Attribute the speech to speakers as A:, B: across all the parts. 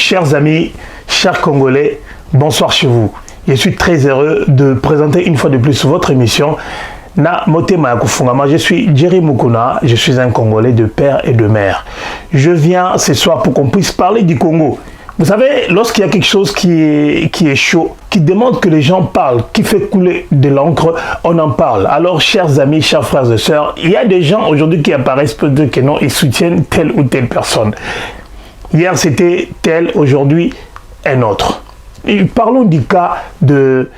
A: Chers amis, chers Congolais, bonsoir chez vous. Je suis très heureux de présenter une fois de plus votre émission Na Motema Yakufungama. Je suis Jerry Mukuna, je suis un Congolais de père et de mère. Je viens ce soir pour qu'on puisse parler du Congo. Vous savez, lorsqu'il y a quelque chose qui est chaud, qui demande que les gens parlent, qui fait couler de l'encre, on en parle. Alors, chers amis, chers frères et sœurs, il y a des gens aujourd'hui qui apparaissent pour dire que non, ils soutiennent telle ou telle personne. Hier, c'était tel, aujourd'hui, un autre. Et parlons du cas de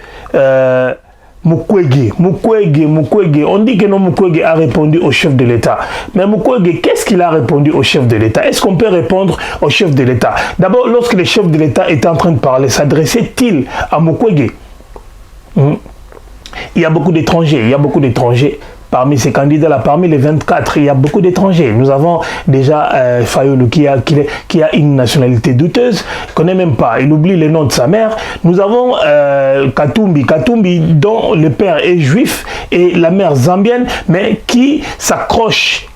A: Mukwege. On dit que non, Mukwege a répondu au chef de l'État. Mais Mukwege, qu'est-ce qu'il a répondu au chef de l'État? Est-ce qu'on peut répondre au chef de l'État? D'abord, lorsque le chef de l'État était en train de parler, s'adressait-il à Mukwege? Il y a beaucoup d'étrangers. Parmi ces candidats-là, parmi les 24, il y a beaucoup d'étrangers. Nous avons déjà Fayulu qui a une nationalité douteuse, il ne connaît même pas, il oublie le nom de sa mère. Nous avons Katumbi dont le père est juif et la mère zambienne, mais qui s'accroche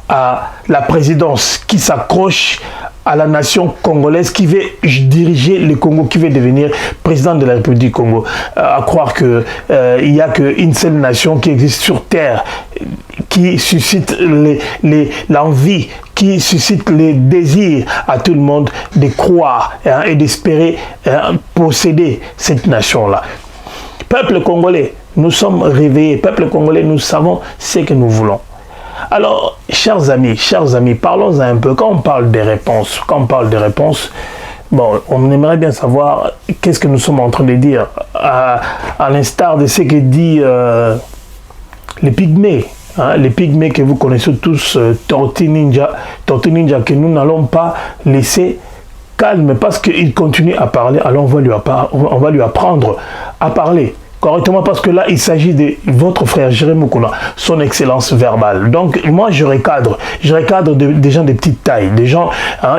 A: à la présidence, qui s'accroche à la nation congolaise, qui veut diriger le Congo, qui veut devenir président de la République du Congo. À croire qu'il n'y a qu'une seule nation qui existe sur Terre, qui suscite l'envie, qui suscite les désirs à tout le monde de croire et d'espérer posséder cette nation-là. Peuple congolais, nous sommes réveillés. Peuple congolais, nous savons ce que nous voulons. Alors, chers amis, parlons un peu. Quand on parle des réponses, bon, on aimerait bien savoir qu'est-ce que nous sommes en train de dire, à l'instar de ce que dit les pygmées. Les pygmées que vous connaissez tous, Tortue Ninja, que nous n'allons pas laisser calme parce qu'il continue à parler. Alors on va lui apprendre à parler correctement, parce que là, il s'agit de votre frère Jérémy Mukuna, son excellence verbale. Donc, moi, je recadre des gens de petite taille, des gens,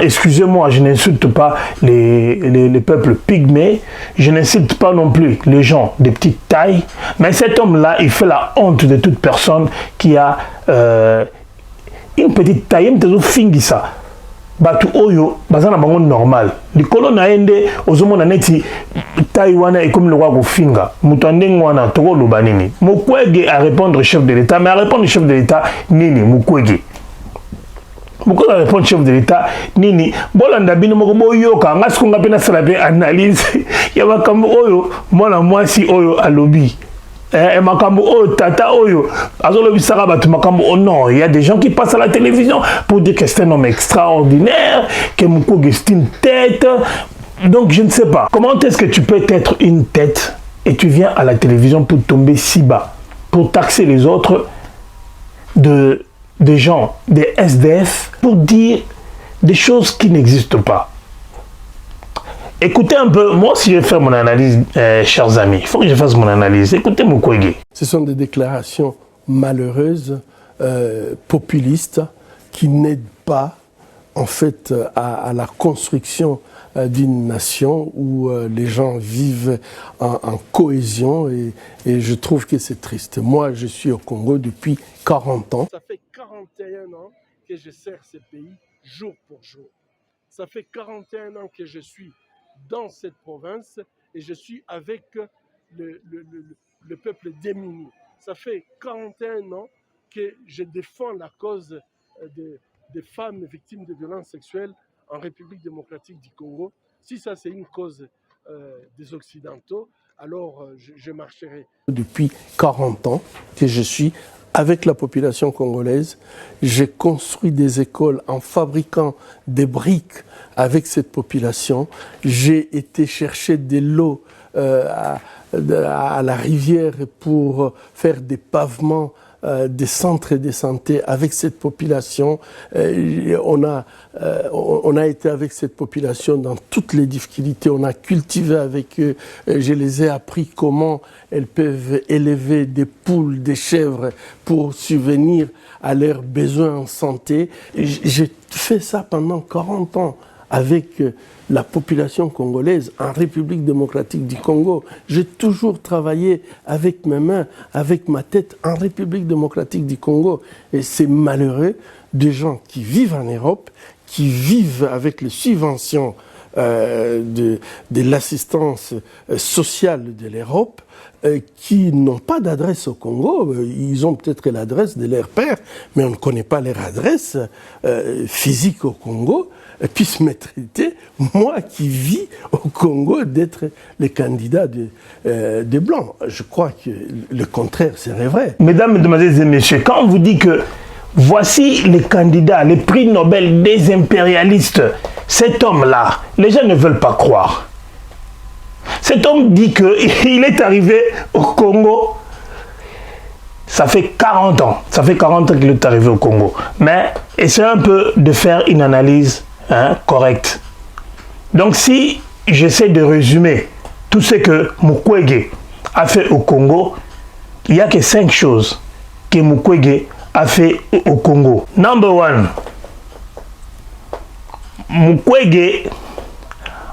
A: excusez-moi, je n'insulte pas les peuples pygmées, je n'insulte pas non plus les gens de petite taille, mais cet homme-là, il fait la honte de toute personne qui a une petite taille, même fingisa. Batu oyo bazana bango normal likolo na ende ozomona neti Taïwana est comme le roi Gofinga mutandeng wana toko loba nini. Mukwege a répondre au chef de l'État, mais à répondre au chef de l'État nini Mukwege a répondre au chef de l'État nini bolanda bino moko boyoka ngasi ko ngapena sala be analyse ya makambo oyo mwana mwasi oyo alobi. Makambo oh tata oyo azolobisaka batu makambo oh non, il y a des gens qui passent à la télévision pour dire que c'est un homme extraordinaire, que Mukwege est une tête. Donc je ne sais pas comment est-ce que tu peux être une tête et tu viens à la télévision pour tomber si bas, pour taxer les autres des gens, des SDF, pour dire des choses qui n'existent pas. Écoutez un peu, moi si je vais faire mon analyse, chers amis, il faut que je fasse mon analyse. Écoutez Mukwege.
B: Ce sont des déclarations malheureuses, populistes, qui n'aident pas en fait à la construction d'une nation où les gens vivent en cohésion et je trouve que c'est triste. Moi, je suis au Congo depuis 40 ans.
C: Ça fait 41 ans que je sers ce pays jour pour jour. Ça fait 41 ans que je suis dans cette province et je suis avec le peuple démuni. Ça fait 41 ans que je défends la cause des femmes victimes de violences sexuelles en République démocratique du Congo. Si ça c'est une cause des Occidentaux, alors je marcherai.
B: Depuis 40 ans que je suis avec la population congolaise, j'ai construit des écoles en fabriquant des briques avec cette population. J'ai été chercher de l'eau à la rivière pour faire des pavements, des centres de santé avec cette population. On a été avec cette population dans toutes les difficultés. On a cultivé avec eux. Je les ai appris comment elles peuvent élever des poules, des chèvres pour subvenir à leurs besoins en santé. J'ai fait ça pendant 40 ans avec la population congolaise en République démocratique du Congo. J'ai toujours travaillé avec mes mains, avec ma tête en République démocratique du Congo. Et c'est malheureux des gens qui vivent en Europe, qui vivent avec les subventions de l'assistance sociale de l'Europe, qui n'ont pas d'adresse au Congo. Ils ont peut-être l'adresse de leur père, mais on ne connaît pas leur adresse physique au Congo, puissent me traiter, moi qui vis au Congo, d'être le candidat de Blanc. Je crois que le contraire serait vrai.
A: Mesdames, Mesdemoiselles et Messieurs, quand on vous dit que voici les candidats, les prix Nobel des impérialistes, cet homme-là, les gens ne veulent pas croire. Cet homme dit qu'il est arrivé au Congo, ça fait 40 ans. Ça fait 40 ans qu'il est arrivé au Congo. Mais essayez un peu de faire une analyse correcte. Donc si j'essaie de résumer tout ce que Mukwege a fait au Congo, il n'y a que 5 choses que Mukwege a fait au Congo. Number 1, Mukwege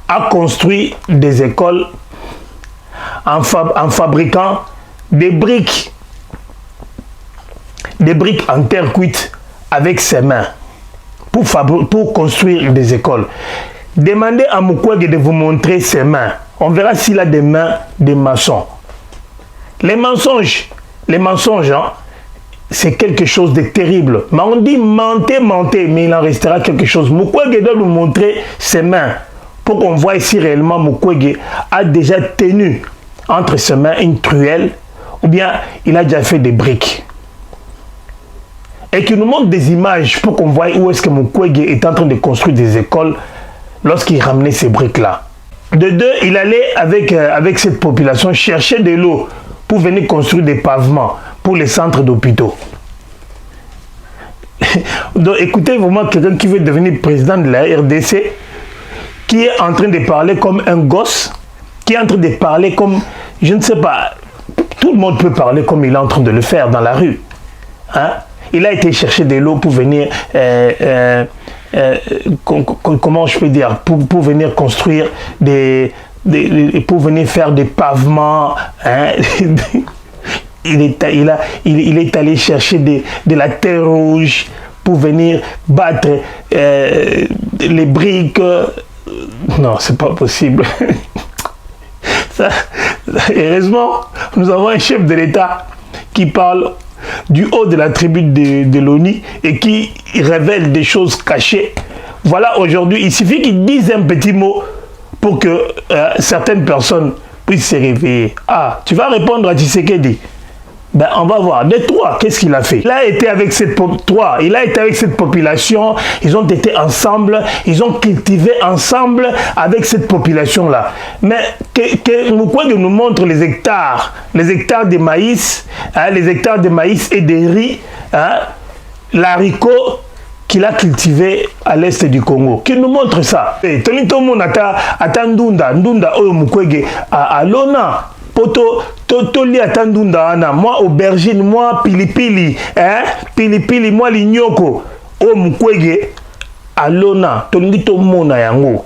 A: a construit des écoles en fabriquant des briques en terre cuite avec ses mains pour construire des écoles. Demandez à Mukwege de vous montrer ses mains. On verra s'il a des mains de maçon. Les mensonges, hein, c'est quelque chose de terrible. Mais on dit mentez, mais il en restera quelque chose. Mukwege doit nous montrer ses mains pour qu'on voit si réellement Mukwege a déjà tenu entre ses mains une truelle ou bien il a déjà fait des briques. Et qu'il nous montre des images pour qu'on voit où est-ce que Mukwege est en train de construire des écoles lorsqu'il ramenait ces briques-là. De deux, il allait avec cette population chercher de l'eau pour venir construire des pavements pour les centres d'hôpitaux. Donc écoutez vraiment quelqu'un qui veut devenir président de la RDC, qui est en train de parler comme un gosse, qui est en train de parler comme, je ne sais pas, tout le monde peut parler comme il est en train de le faire dans la rue. Hein? Il a été chercher de l'eau pour venir, comment je peux dire, pour venir construire pour venir faire des pavements. Hein? Il est allé chercher de la terre rouge pour venir battre les briques. Non, c'est pas possible. Heureusement, nous avons un chef de l'État qui parle du haut de la tribune de l'ONU et qui révèle des choses cachées. Voilà, aujourd'hui, il suffit qu'il dise un petit mot pour que certaines personnes puissent se réveiller. Ah, tu vas répondre à Tshisekedi. Ben, on va voir. De toi, qu'est-ce qu'il a fait? Il a été avec cette population, ils ont été ensemble, ils ont cultivé ensemble avec cette population-là. Mais que Mukwege nous montre les hectares de maïs, hein, les hectares de maïs et de riz, hein, l'haricot qu'il a cultivé à l'est du Congo. Qu'il nous montre ça. Tonito Monata, Ndunda Oyo Mukwege à Lona. Poto, toli atandunda ana, moi aubergine, moi pilipili, hein, pilipili, moi lignoko, o Mukwege, alona, tolito mona yango,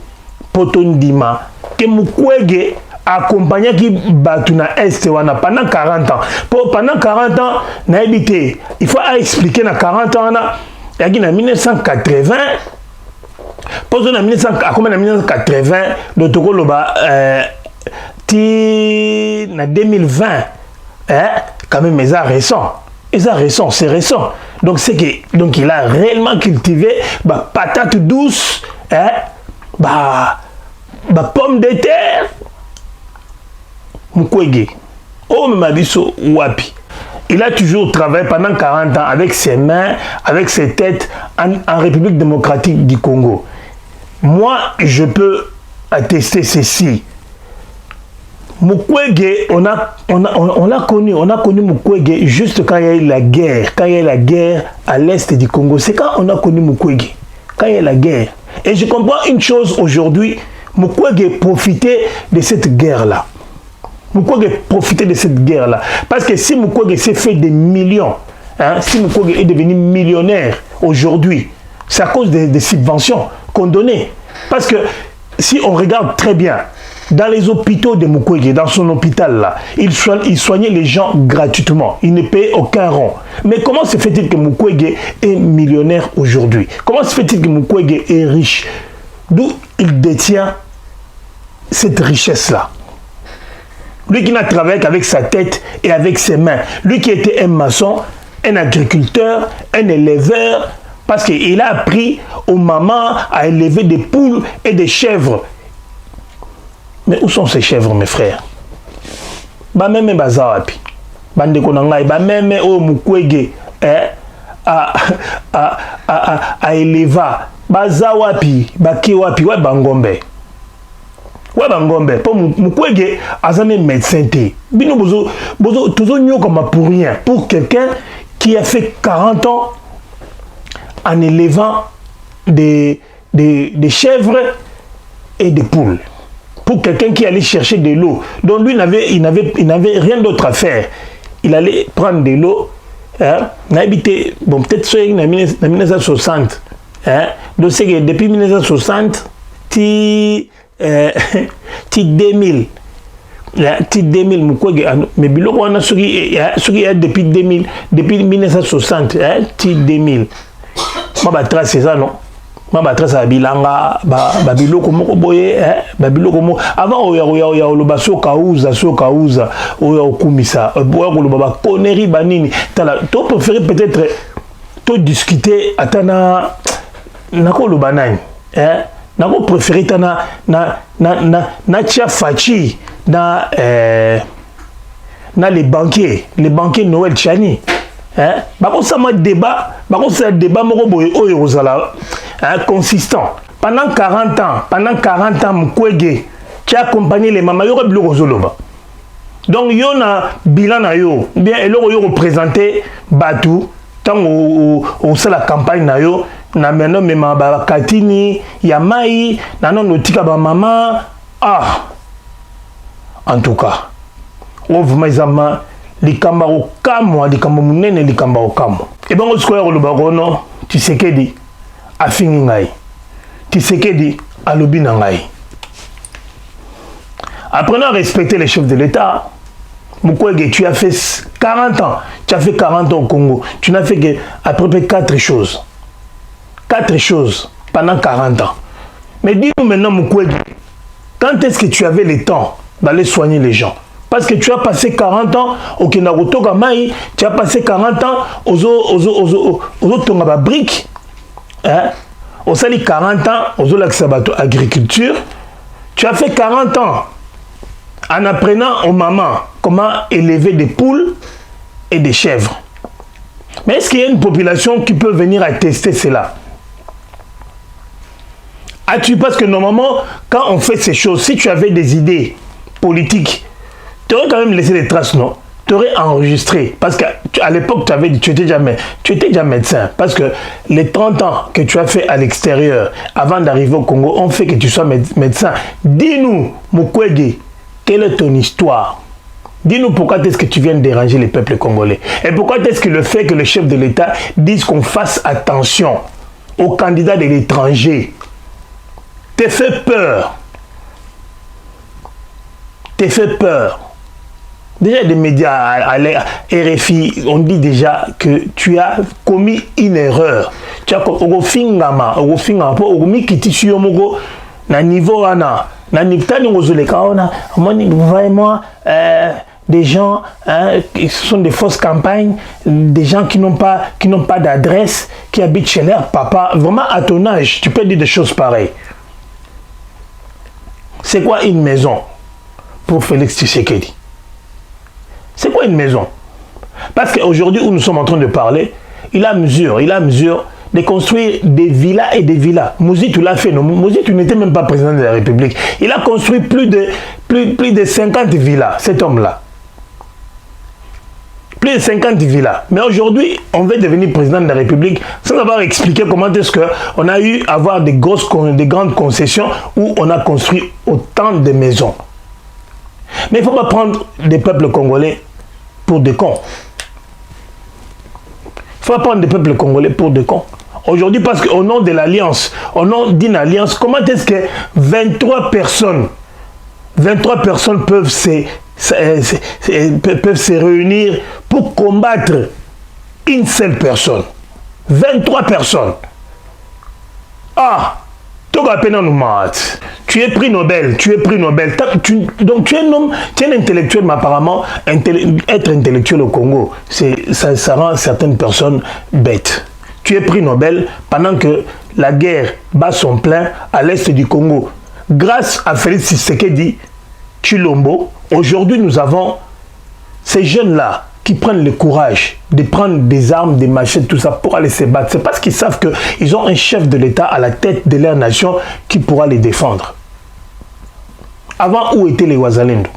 A: poto ndima, que Mukwege accompagné qui batuna est wana pendant 40 ans. Pendant 40 ans, na habité, il faut expliquer na 40 ans na, yaki na 1980, poto na 1980, l'otoko loba, na 2020, hein, quand même, mais c'est récent. Donc, il a réellement cultivé patate douce, hein, pomme de terre. Mukwege, oh, Madiso Wapi. Il a toujours travaillé pendant 40 ans avec ses mains, avec ses têtes en République démocratique du Congo. Moi, je peux attester ceci. Mukwege, on a connu Mukwege juste quand il y a eu la guerre, à l'est du Congo. C'est quand on a connu Mukwege, quand il y a eu la guerre. Et je comprends une chose aujourd'hui, Mukwege profitait de cette guerre-là. Parce que si Mukwege s'est fait des millions, hein, si Mukwege est devenu millionnaire aujourd'hui, c'est à cause des subventions qu'on donnait. Parce que si on regarde très bien, dans les hôpitaux de Mukwege, dans son hôpital là, il soignait les gens gratuitement. Il ne payait aucun rond. Mais comment se fait-il que Mukwege est millionnaire aujourd'hui? Comment se fait-il que Mukwege est riche? D'où il détient cette richesse-là? Lui qui n'a travaillé qu'avec sa tête et avec ses mains. Lui qui était un maçon, un agriculteur, un éleveur, parce qu'il a appris aux mamans à élever des poules et des chèvres. Mais où sont ces chèvres, mes frères? Ba même bazawapi. Bande konangai, ba même o Mukwege a éleva. Bazawapi, ba kiwapi, ouais bangombe. Ouais bangombe. Pour Mukwege, azame médecin té. Bino bozo toujours nyo comme pour rien. Pour quelqu'un qui a fait 40 ans en élevant des chèvres et des poules. Pour quelqu'un qui allait chercher de l'eau. Donc lui, il n'avait rien d'autre à faire. Il allait prendre de l'eau. Hein, bon, peut-être en 1960. Hein, donc c'est que depuis 1960, 2000. Ti 2000 Mukwege mais biloko wana soki depuis 2000 depuis 1960 ti 2000 ma ba trace ça non ma ba trace bilanga ba biloko moko boye ba biloko mo avant oya oloba soka uza oya okumisa boya koloba ba connerie banini tala to préférer peut-être to discuter atana nakoloba nani nako préféré tana na tia fachi na les banquiers Noël Chani bako sama débat moko boye oyo ozala consistant pendant 40 ans Mukwege qui a accompagné les mamans yoko biloko zoloba donc yo na bilan na yo bien eloko yo représenter batu tango au la campagne na yo na meno mema ba katini ya mai na non otika ba mama en tout cas vraiment izama likamba okamwa likamba munene likamba okamwa et bon on se croit le barono Tshisekedi afingi ngai Tshisekedi alobi na ngai apprenons à respecter les chefs de l'État. Mukwege, tu as fait 40 ans. Tu as fait 40 ans au Congo. Tu n'as fait qu'à peu près 4 choses. 4 choses pendant 40 ans. Mais dis-nous maintenant, Mukwege, quand est-ce que tu avais le temps d'aller soigner les gens? Parce que tu as passé 40 ans au Kenaruto Gamai, tu as passé 40 ans aux Tongaba Brick, au Sali 40 ans aux Olaxabato Agriculture. Tu as fait 40 ans en apprenant aux mamans comment élever des poules et des chèvres. Mais est-ce qu'il y a une population qui peut venir attester cela? Parce que normalement, quand on fait ces choses, si tu avais des idées politiques, tu aurais quand même laissé des traces, non? Tu aurais enregistré. Parce qu'à l'époque, tu étais déjà médecin. Parce que les 30 ans que tu as fait à l'extérieur, avant d'arriver au Congo, ont fait que tu sois médecin. Dis-nous, Mukwege, quelle est ton histoire? Dis-nous pourquoi est-ce que tu viens de déranger les peuples congolais? Et pourquoi est-ce que le fait que le chef de l'État dise qu'on fasse attention aux candidats de l'étranger te fait peur? Te fait peur. Déjà, des médias à RFI, on dit déjà que tu as commis une erreur. Tu as commis na niveau vraiment des gens qui sont des fausses campagnes, des gens qui n'ont pas d'adresse, qui habitent chez leur papa. Vraiment à ton âge, tu peux dire des choses pareilles. C'est quoi une maison pour Félix Tshisekedi? C'est quoi une maison? Parce qu'aujourd'hui où nous sommes en train de parler, il a mesure de construire des villas et des villas. Mouzitou l'a fait, non? Mouzitou n'était même pas président de la République. Il a construit plus de 50 villas, cet homme-là. Plus de 50 villas. Mais aujourd'hui, on veut devenir président de la République sans avoir expliqué comment est-ce qu'on a eu à avoir des grandes concessions où on a construit autant de maisons. Mais il ne faut pas prendre des peuples congolais pour des cons. Il ne faut pas prendre des peuples congolais pour des cons. Aujourd'hui, parce qu'au nom de l'alliance, au nom d'une alliance, comment est-ce que 23 personnes 23 personnes peuvent peuvent se réunir pour combattre une seule personne. 23 personnes. Ah, tu es prix Nobel, tu es prix Nobel. Donc tu es un homme, tu es un intellectuel, mais apparemment, être intellectuel au Congo, ça rend certaines personnes bêtes. Tu es prix Nobel pendant que la guerre bat son plein à l'est du Congo. Grâce à Félix Tshisekedi Tshilombo, aujourd'hui nous avons ces jeunes-là qui prennent le courage de prendre des armes, des machettes, tout ça pour aller se battre. C'est parce qu'ils savent qu'ils ont un chef de l'État à la tête de leur nation qui pourra les défendre. Avant, où étaient les Wazalendo?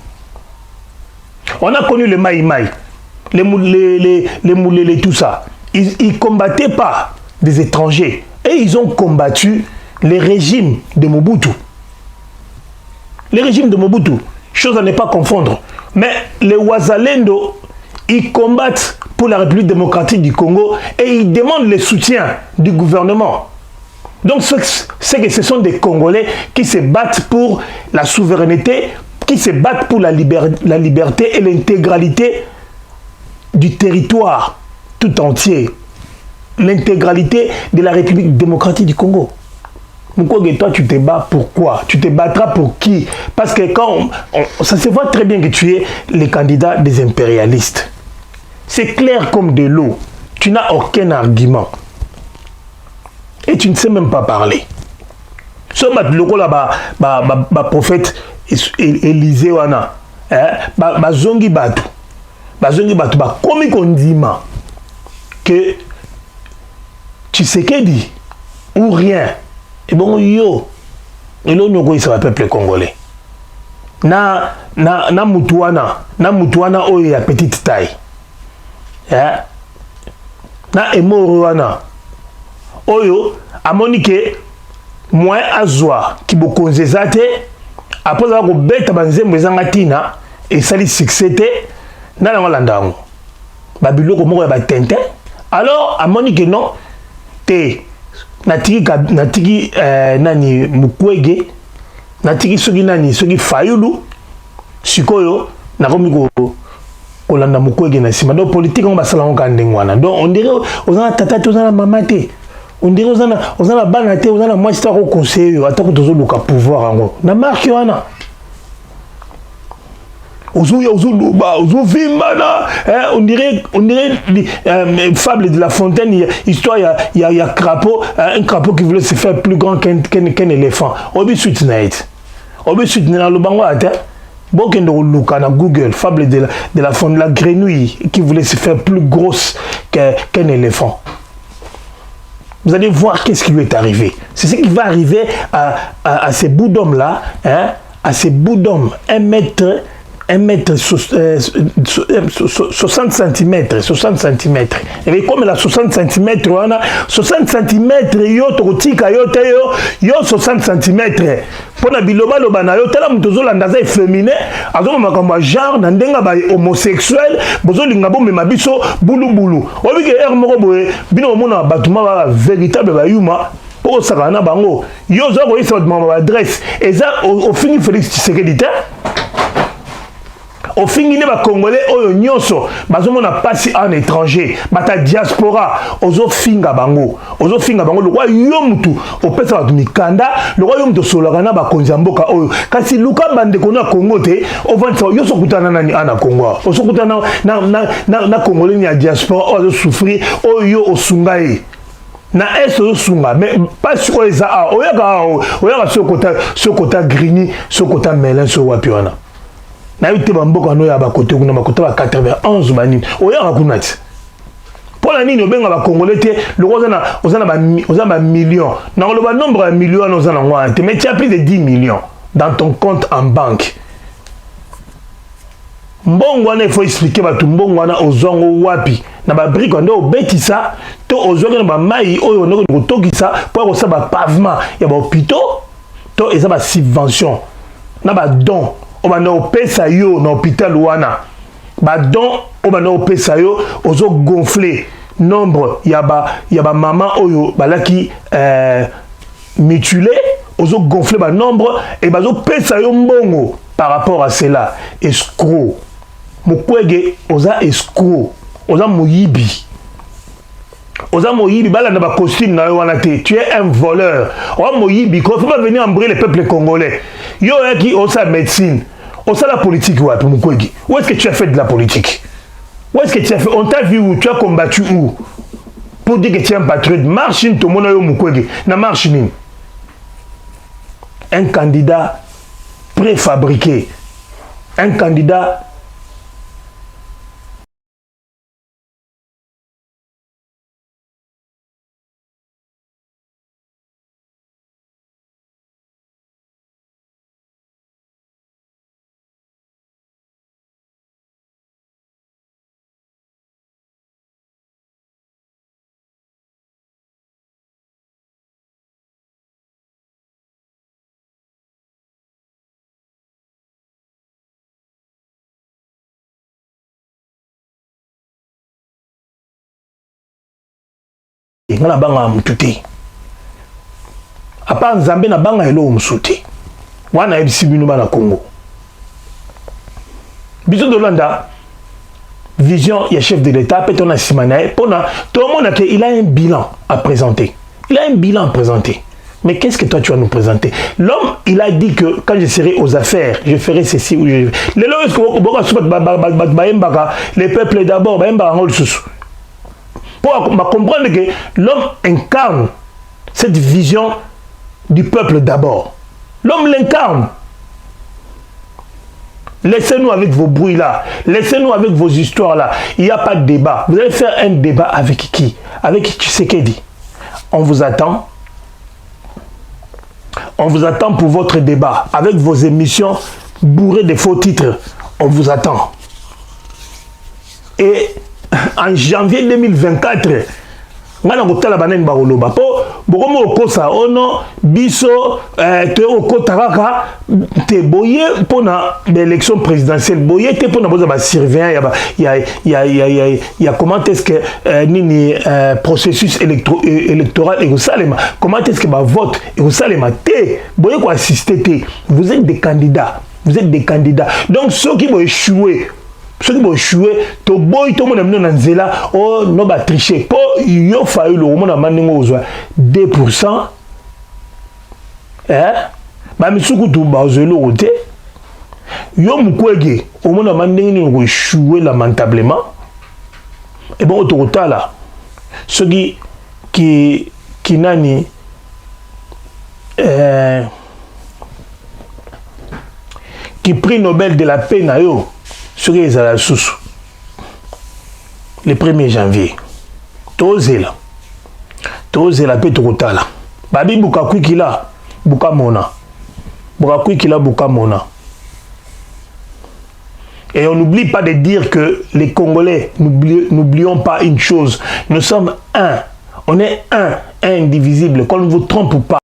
A: On a connu les Maï Maï, les Moulélé, tout ça. Ils ne combattaient pas des étrangers. Et ils ont combattu les régimes de Mobutu. Les régimes de Mobutu, chose à ne pas confondre. Mais les Wazalendo, ils combattent pour la République démocratique du Congo et ils demandent le soutien du gouvernement. Donc c'est que ce sont des Congolais qui se battent pour la souveraineté, qui se battent pour la liberté et l'intégralité du territoire tout entier. L'intégralité de la République démocratique du Congo. Mukwege, toi tu te bats pour quoi? Tu te battras pour qui? Parce que quand ça se voit très bien que tu es le candidat des impérialistes. C'est clair comme de l'eau. Tu n'as aucun argument. Et tu ne sais même pas parler. Ce le prophète Élisée wana, bazongi batu, comme on dit que tu sais qu'elle dit ou rien. Et bon yo, et là nous c'est le peuple congolais. Na mutuana oyo ya petite taille. Na emoro wana oyo amoni ke moins azwa ki bokonzeza te après avoir ko beta banzembo ezanga tina et sali succès te na la landango babiloko moko ya batente alors amoni ke non te natiki nani Mukwege natiki soki nani soki Fayulu sikoyo nakomi kolanda Mukwege na sima donc politique on basala on kandengwana donc on dirait ozana tata te ozana mama te on dirait ozana bana te ozana moi c'est au conseil atako tozoluka pouvoir ngo na marque wana on dirait fable de La Fontaine, histoire il y a un crapaud qui voulait se faire plus grand qu'un éléphant. Obi suite night. Obi suite na lo bango ata. Bokendo luka na Google, fable de la Fontaine, la grenouille qui voulait se faire plus grosse qu'un éléphant. Vous allez voir qu'est-ce qui lui est arrivé. C'est ce qui va arriver à ces bouts d'hommes là, hein, à ces bouts d'hommes, 1 mètre 60 cm. Et bien comme la 60 cm, 60 cm, yo tokotika yo te yo 60 cm. Pour na biloba loba na yo tala mutozo landaza efféminé, azo makambo genre na ndenga ba homosexuel, bozo linga bo mema biso bulu. Obi ke er moko boye bino mona batuma ba véritable ba yuma. Pour ça na bango. Yo zo ko isa ba adresse. Et ça au fini Félix Tshisekedi te. Au fin il va congolais oyo nyonso bazomona passi en étranger bata diaspora ozo finga bango le roi yo mutu opesa batu mikanda le roi yo mutu solaka na bakonzi mboka oyo kasi luka bande kona Congo te ovantsa yo sokutana nani ana Congo osokutana na congolais ni ya diaspora ozo souffrir oyo osungaye na eso sunga mais pas sur les a oyaka sokota grigny sokota melin so wapiona na yote bamboka no ya bakote kuna bakote ba 91 banini oyaka kuna ti pour la nini obenga ba congolais te le ozana ba millions na le nombre de millions ozana ngwa te mais tu as plus de 10 millions dans ton compte en banque mbongo wana il faut expliquer ba mbongo wana ozongo wapi na ba brique ndo obetisa to ozongo na ba mai oyo ndoko kotokisa pour ko sa ba pavement ya ba hôpitaux to eza ba subvention na ba don obana opesa yo na hôpital wana ba don obana opesa yo ozo gonfler nombre ya ba maman oyo balaki mutilé ozo gonfler ba nombre et bazo pesa yo mbongo par rapport à cela, escroc. Mukwege, oza escroc. Oza moyibi. Oza moyibi, bala na ba costume na wana te. Tu es un voleur. Oza moyibi, il ne faut pas venir embrouiller les peuples congolais. Yo qui osa médecine. Osa la politique, ouais, pour Mukwege. Où est-ce que tu as fait de la politique? Où est-ce que tu as fait? On t'a vu où? Tu as combattu où? Pour dire que tu es un patriote. Marche in, tout le monde a Mukwege. Na marche in. Un candidat préfabriqué. Un candidat ngana banga mututi. Apa nzambe na banga elo musuti. Wana ebisi bino bana Congo. Biso Dolanda vision ya chef de l'État peut on a simanae pona tout le monde il a un bilan à présenter. Il a un bilan à présenter. Mais qu'est-ce que toi tu vas nous présenter? L'homme, il a dit que quand je serai aux affaires, je ferai ceci ou je... Les peuples d'abord, pour comprendre que l'homme incarne cette vision du peuple d'abord. L'homme l'incarne. Laissez-nous avec vos bruits là. Laissez-nous avec vos histoires là. Il n'y a pas de débat. Vous allez faire un débat avec qui? Avec Tshisekedi. On vous attend. On vous attend pour votre débat. Avec vos émissions bourrées de faux titres. On vous attend. Et en janvier 2024, ngana kotala banani bakoloba po bokomo okosa ono biso te okotaraka te boye pona l'élection présidentielle boye te pona boza ba surveillant ya comment est-ce que nini processus électoral et Osalema comment est-ce que ba vote et Osalema te boye ko assister te. Vous êtes des candidats, vous êtes des candidats, donc ceux qui vont échouer, ceux qui vont échouer, to boy to mona mna nzela oh no ba tricher po yo fayu lo mona maningo ozwa 2% ba misuku tu ba ozelo roté yo Mukwege o mona maningo ni ko échouer lamentablement. Et bon autoroute là ceux qui nani qui prix Nobel de la paix na yo sur les à la sous le 1er janvier tozela pe tokotala babi buka kwikila buka mona et on n'oublie pas de dire que les Congolais, n'oublions pas une chose, nous sommes un, on est un indivisible, qu'on ne vous trompe pas.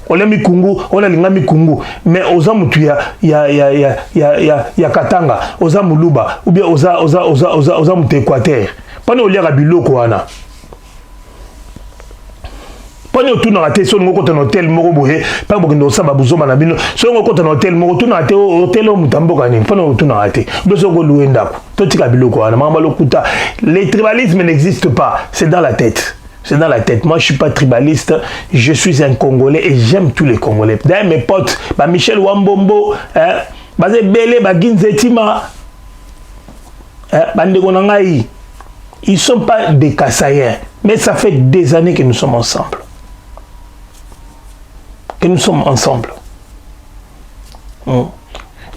A: Olemi kungu, olalingami kungu, mais oza mutu ya Katanga, oza muluba, ou bien oza mutu Équateur. Pana oliaka biloko wana. Pana otuna rate so ngoko ton hôtel moko boye, pa bokendo sa babuzoma na bino. So ngoko ton hôtel moko tuna rate hôtel o mutamboka ni, pana otuna rate. Beso ko luenda ko. Totika biloko wana, mama lokuta. Le tribalisme n'existe pas, c'est dans la tête. C'est dans la tête. Moi, je ne suis pas tribaliste. Je suis un Congolais et j'aime tous les Congolais. D'ailleurs, mes potes, Michel Wambombo, Bele, Ginzetima, ils ne sont pas des Kassaïens. Mais ça fait des années que nous sommes ensemble.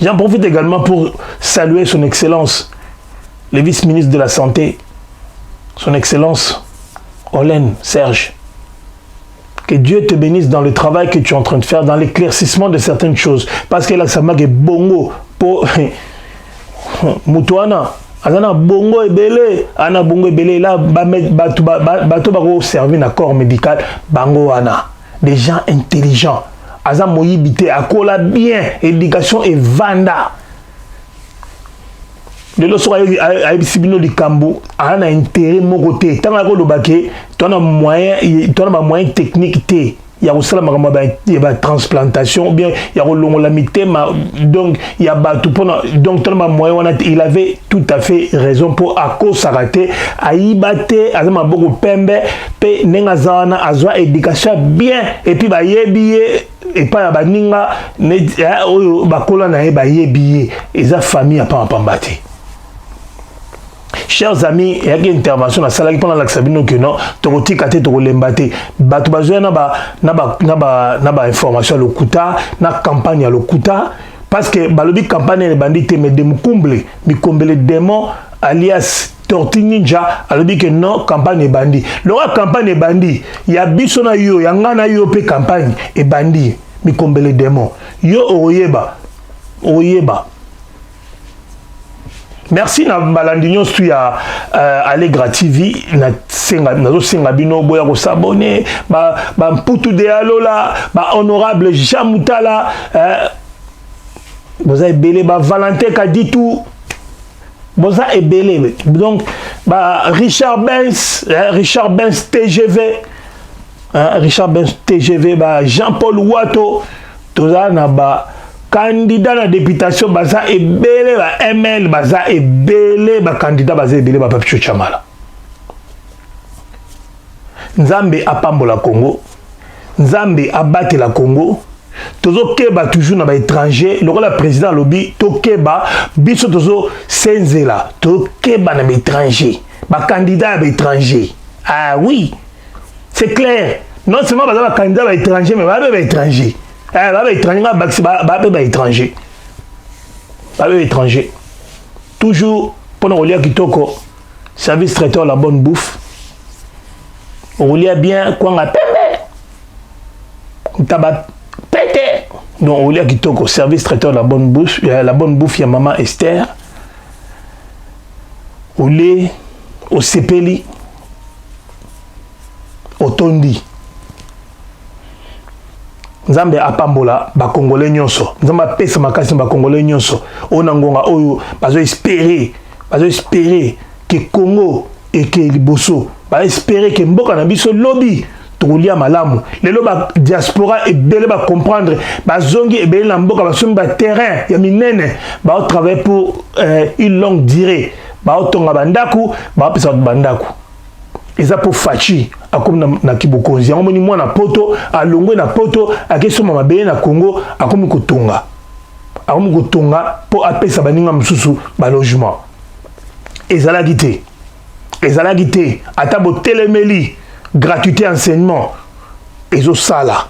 A: J'en profite également pour saluer son Excellence, le vice-ministre de la Santé, son Excellence Olen, Serge, que Dieu te bénisse dans le travail que tu es en train de faire, dans l'éclaircissement de certaines choses. Parce que là, ça m'a dit bongo pour Moutouana. Ana bongo ebele, ana bongo ebele là bato bako servir na corps médical bango ana. Des gens intelligents. Aza moyibité akola bien, éducation et vanda. De l'autre a sibino di kambu, ana intérêt mon côté. Tant que le baquet, tu as moyen technique té. Il y a aussi la transplantation, ou bien il y a l'onglamité, donc il y a tout donc il avait tout à fait raison pour à cause s'arrêter, à y battre, à ma beaucoup pembe, pe n'engazana, à zoa éducation bien, et puis bah yebiye, et pas bah ninga, bah colonna bah yebiye, et sa famille a pas pambati. Chers amis, il y a une intervention dans la salle pendant l'accès que non, tu as été lembate. Tu as information à l'okuta, na campagne à l'okuta, parce que balobi campagne les bandits mais de mukumble, les démons alias Tortue Ninja, alobi que non campagne bandit. Le campagne bandit, il y a bisona yo, il y a ngana yo pe campagne et bandit, les démons. Yo oyeba. Merci na balandinyo stu ya Allegra TV na senga bino boya ko s'abonner ba mputu de alola ba honorable Jamutala vous avez belé ba Valentin Kaditou vous avez belé donc ba Richard Benz TGV Richard Benz TGV ba Jean-Paul Wato toza na ba candidat à la députation, baza et belé, ML, baza et belé, candidat baza et belé, Papicho Chamala. Nzambe a pambola Congo, Nzambe a battu la Congo, tozo keba toujours na ba étranger, le rôle président lobby, to keba, biso tozo senzela, to keba na ba étranger, ba candidat à étranger. Ah oui, c'est clair. Non seulement baza ba candidat à étranger, mais ba étranger. Étranger. Toujours, pendant qu'on lit à Kitoko, service traiteur la bonne bouffe. On lit bien quoi on a tabac pété. Donc on lit à Kitoko, service traiteur la bonne bouffe, il y a maman Esther. On lit au Sepeli, au Tondi. Nzambe apambola ba congolais nyonso nzamba pesa makasi ba congolais nyonso onangonga oyo bazo espérer que Congo et que Liboso ba espérer que mboka na biso lobby tolia malamu lelo ba diaspora et belé ba comprendre ba zongi et belé na mboka ba somba terrain ya minene ba travailler pour une longue durée ba otonga bandaku ba pesa bandaku eza pour fachi akomi na kibokonzi yango moni mwana poto alongwe na poto akesoma mabele na Congo akomi kotonga po apesa baninga mususu ba logement ezalaki te ata botelemeli gratuité enseignement ezosala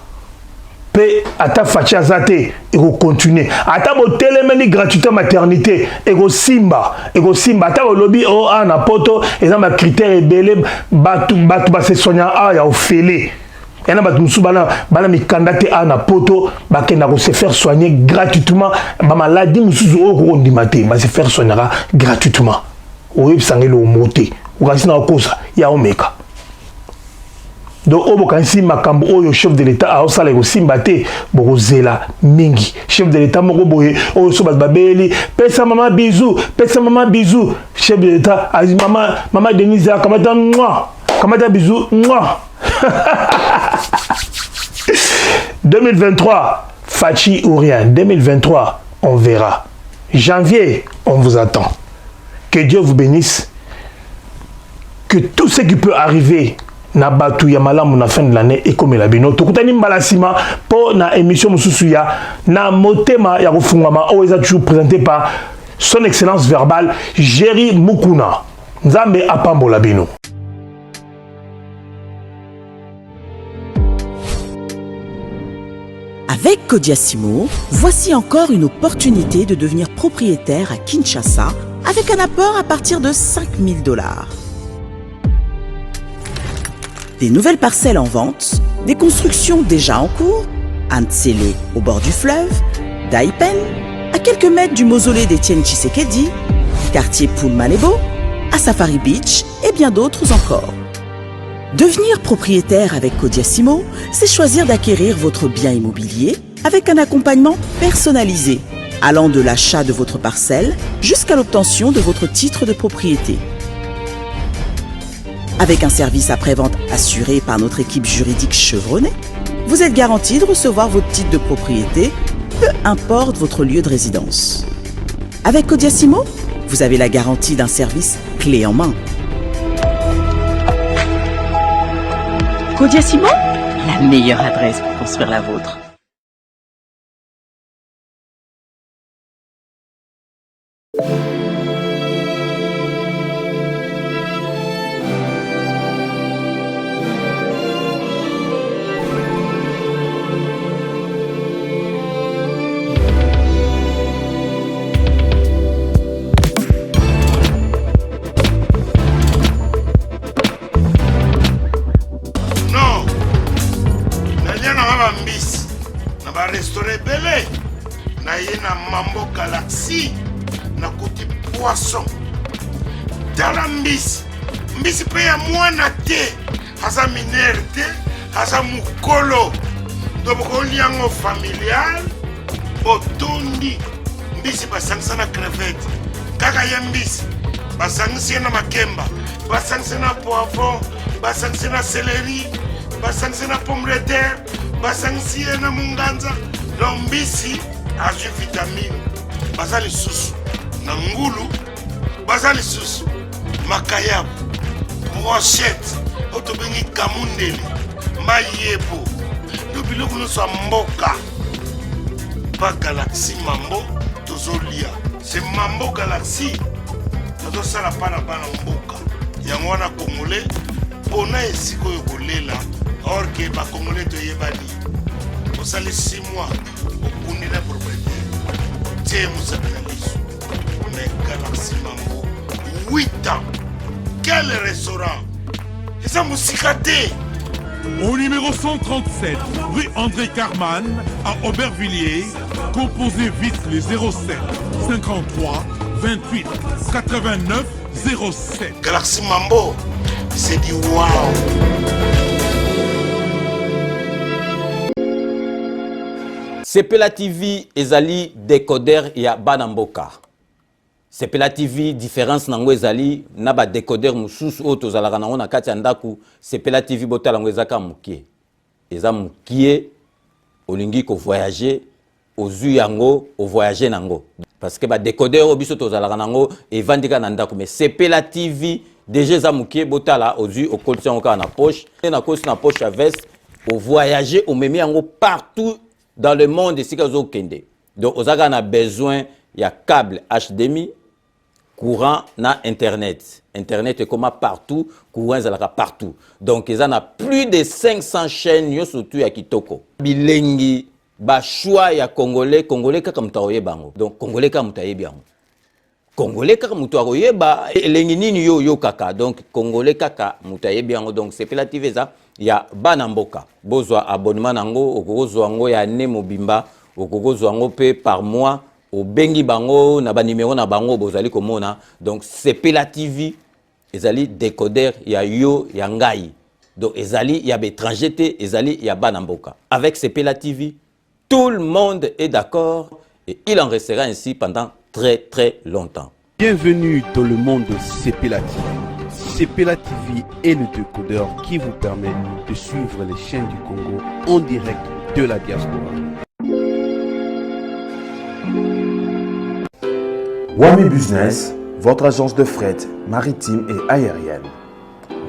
A: pe ata fachi azate eko continuer ata botelemeli gratuité maternité eko simba ata lobby o ana poto ezamba critère ebele batu ba se soigner a ya ofele yana batu musu bana mikanda te ana poto bakenda ko se faire soigner gratuitement ba maladie musu o ko ndima te ba se faire soigner gratuitement o yebsangelo moté ukasina okosa ya omeka. Donc obo kansi makambo oyo chef de l'état a osala ko simbate bokozela mingi chef de l'état moko boye oyo so babeli pesa maman bisou chef de l'état a dit maman Denise kamata bisou 2023 fachi ou rien 2023 on verra janvier on vous attend que Dieu vous bénisse que tout ce qui peut arriver na batu ya malamu na fin de l'année et comme la bino tokutani mbalasima pour na émission mususu ya na motema ya kufungama o eza toujours présenté par son excellence verbale Jerry Mukuna Nzambe apambola bino.
D: Avec Kodiasimo, voici encore une opportunité de devenir propriétaire à Kinshasa avec un apport à partir de $5 000. Des nouvelles parcelles en vente, des constructions déjà en cours, à Ntsele au bord du fleuve, d'Aipen, à quelques mètres du mausolée d'Étienne Tshisekedi, quartier Poulmalebo, à Safari Beach et bien d'autres encore. Devenir propriétaire avec Codiasimo, c'est choisir d'acquérir votre bien immobilier avec un accompagnement personnalisé, allant de l'achat de votre parcelle jusqu'à l'obtention de votre titre de propriété. Avec un service après-vente assuré par notre équipe juridique chevronnée, vous êtes garanti de recevoir votre titre de propriété, peu importe votre lieu de résidence. Avec Codiasimo, vous avez la garantie d'un service clé en main. Codiasimo, la meilleure adresse pour construire la vôtre.
E: Mambo Galaxy na kuti poisson tala mbisi pe ya mwana te haza minere te haza mukolo toboko liango familial otondi mbisi basangisa na crevette kaka ya mbisi basangisi na makemba basangisi na poivron basangisi na céleri basangisi na pomme de terre basangisi na munganza lombisi azwi vitamine baza lisusu na ngulu baza lisusu makayabu brochette oyo tobengi kamundele mayebo to biloko nyonso ya mboka pa Galaxy Mambo tozolia se Mambo Galaxy tozosala mpa na bana mboka yango wana congolais mpona esika oyo kolela or ke bacongolais toyebani osali 6 mois okundi na propriété tie mosakana liso mais Galaxy Mambo 8 ans quel restaurant eza mosika te.
F: Au numéro 137, rue André Carman, à Aubervilliers, composez vite les 07 53 28 89 07.
E: Galaxy Mambo, c'est du wow.
G: Sepela TV ezali décodeur ya Banamboka. Sepela TV différence nango ezali na ba décodeur mususu oyo tozalaka nango na kati ya ndaku. Sepela TV botala ngo ezaka mukie. Eza mukie olingi ko voyager ozu yango o voyager nango. Parce que ba décodeur oyo biso tozalaka nango evandika na ndaku mais Sepela TV déjà eza mukie botala ozu o kolti yango ka na poche na kosi na poche à veste o voyager o memi yango partout dans le monde ici kazo kende. Donc ozaka na besoin ya câble HDMI courant na internet. Internet est comme partout, courant est partout. Donc ils en a plus de 500 chaînes yo surtout ya kitoko. Bilengi ba choix ya congolais kaka mutaoye bango. Donc congolais kaka mutaye bien. Congolais kaka mutaoye ba elengi nini yo kaka. Donc congolais kaka mutaye bien. Donc c'est Sepela TV ça ya Banamboka. Bozwa abonnement nango okozwa ngo ya ne mobimba okozwa ngo pe par mois. Au bengi bango na ba numéro na bango bozali komona. Donc Sepela TV ezali décodeur ya yo ya ngai. Donc ezali ya étranger te ezali ya Banamboka. Avec Sepela TV tout le monde est d'accord et il en restera ainsi pendant très longtemps.
H: Bienvenue dans le monde de Sepela TV. Sepela TV est le décodeur qui vous permet de suivre les chaînes du Congo en direct de la diaspora.
I: Wami Business, votre agence de fret maritime et aérienne.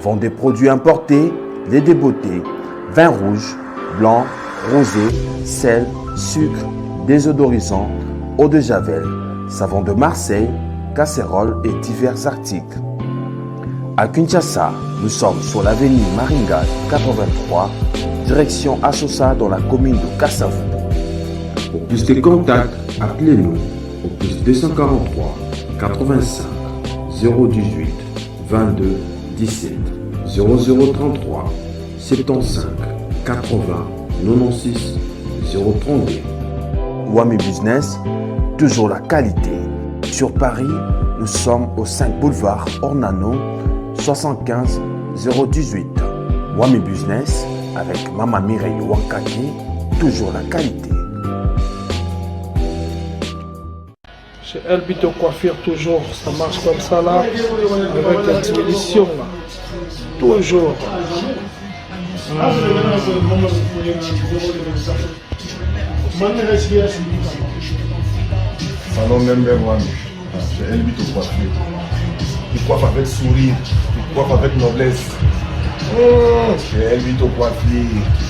I: Vend des produits importés, lait de beauté, vin rouge, blanc, rosé, sel, sucre, désodorisant, eau de javel, savon de Marseille, casseroles et divers articles. À Kinshasa, nous sommes sur l'avenue Maringa 83, direction Assosa dans la commune de Kassavou. Pour plus de contacts, appelez-nous au plus 243 85 018 22 17 0033 75 80 96 032. Wami Business, toujours la qualité. Sur Paris, nous sommes au 5 boulevard Ornano, 75 018. Wami Business avec Mama Mireille Wankaki, toujours la qualité.
C: Chez Elbito Coiffure, toujours, ça marche comme ça là, avec la expédition là. Toujours.
J: Salon number one, chez Elbito Coiffure. Il coiffe avec sourire, il coiffe avec noblesse. Chez Elbito Coiffure.